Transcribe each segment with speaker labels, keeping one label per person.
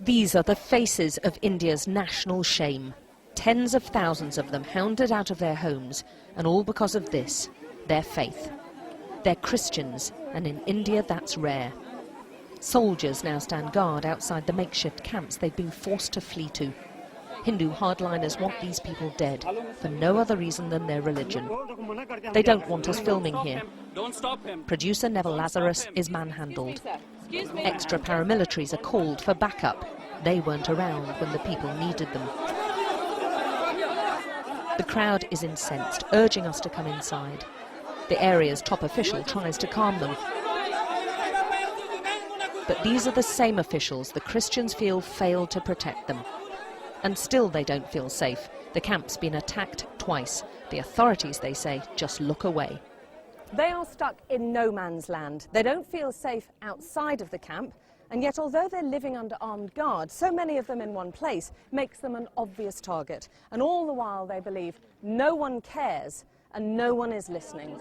Speaker 1: These are the faces of India's national shame. Tens of thousands of them hounded out of their homes, and all because of this, their faith. They're Christians, and in India that's rare. Soldiers now stand guard outside the makeshift camps they've been forced to flee to. Hindu hardliners want these people dead, for no other reason than their religion. They don't want us filming here. Producer Neville Lazarus is manhandled. Extra paramilitaries are called for backup. They weren't around when the people needed them. The crowd is incensed, urging us to come inside. The area's top official tries to calm them. But these are the same officials the Christians feel failed to protect them. And still they don't feel safe. The camp's been attacked twice. The authorities, they say, just look away.
Speaker 2: They are stuck in no man's land. They don't feel safe outside of the camp, and yet although they're living under armed guard, so many of them in one place makes them an obvious target. And all the while they believe no one cares and no one is listening.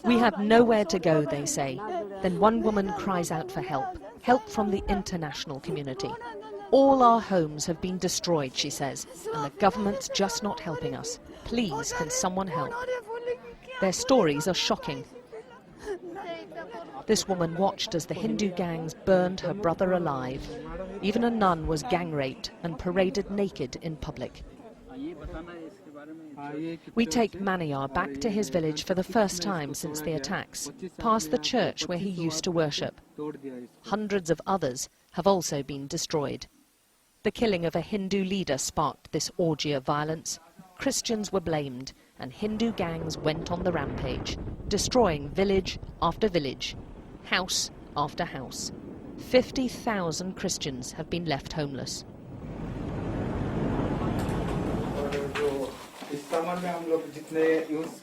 Speaker 1: We have nowhere to go, they say. Then one woman cries out for help, help from the international community. All our homes have been destroyed, she says, and the government's just not helping us. Please, can someone help? Their stories are shocking. This woman watched as the Hindu gangs burned her brother alive. Even a nun was gang raped and paraded naked in public. We take Maniyar back to his village for the first time since the attacks, past the church where he used to worship. Hundreds of others have also been destroyed. The killing of a Hindu leader sparked this orgy of violence. Christians were blamed, and Hindu gangs went on the rampage, destroying village after village, house after house. 50,000 Christians have been left homeless.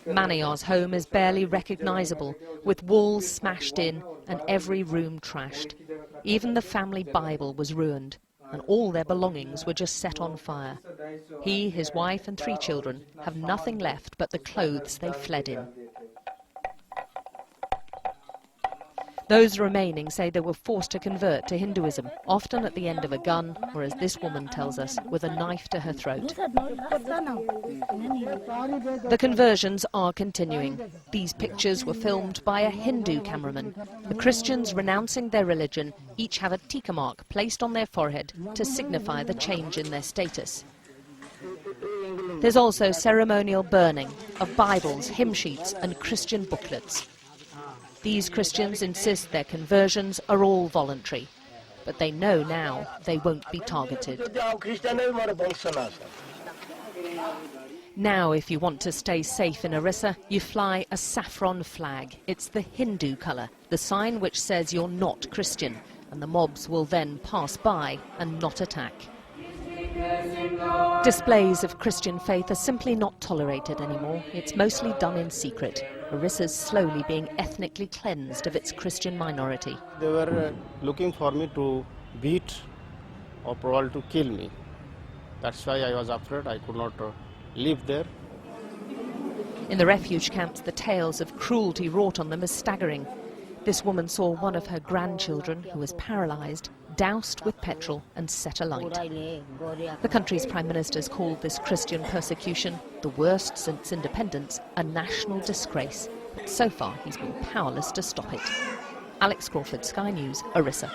Speaker 1: Maniyar's home is barely recognizable, with walls smashed in and every room trashed. Even the family Bible was ruined, and all their belongings were just set on fire. He, his wife and 3 children have nothing left but the clothes they fled in. Those remaining say they were forced to convert to Hinduism, often at the end of a gun, or as this woman tells us, with a knife to her throat. The conversions are continuing. These pictures were filmed by a Hindu cameraman. The Christians renouncing their religion each have a tikka mark placed on their forehead to signify the change in their status. There's also ceremonial burning of Bibles, hymn sheets and Christian booklets. These Christians insist their conversions are all voluntary, but they know now they won't be targeted. Now, if you want to stay safe in Orissa, you fly a saffron flag. It's the Hindu colour, the sign which says you're not Christian, and the mobs will then pass by and not attack. Displays of Christian faith are simply not tolerated anymore. It's mostly done in secret. Orissa's slowly being ethnically cleansed of its Christian minority.
Speaker 3: They were looking for me to beat or probably to kill me. That's why I was afraid. I could not live there.
Speaker 1: In the refuge camps, the tales of cruelty wrought on them is staggering. This woman saw one of her grandchildren, who was paralysed, doused with petrol and set alight. The country's Prime Minister's called this Christian persecution, the worst since independence, a national disgrace. But so far he's been powerless to stop it. Alex Crawford, Sky News, Orissa.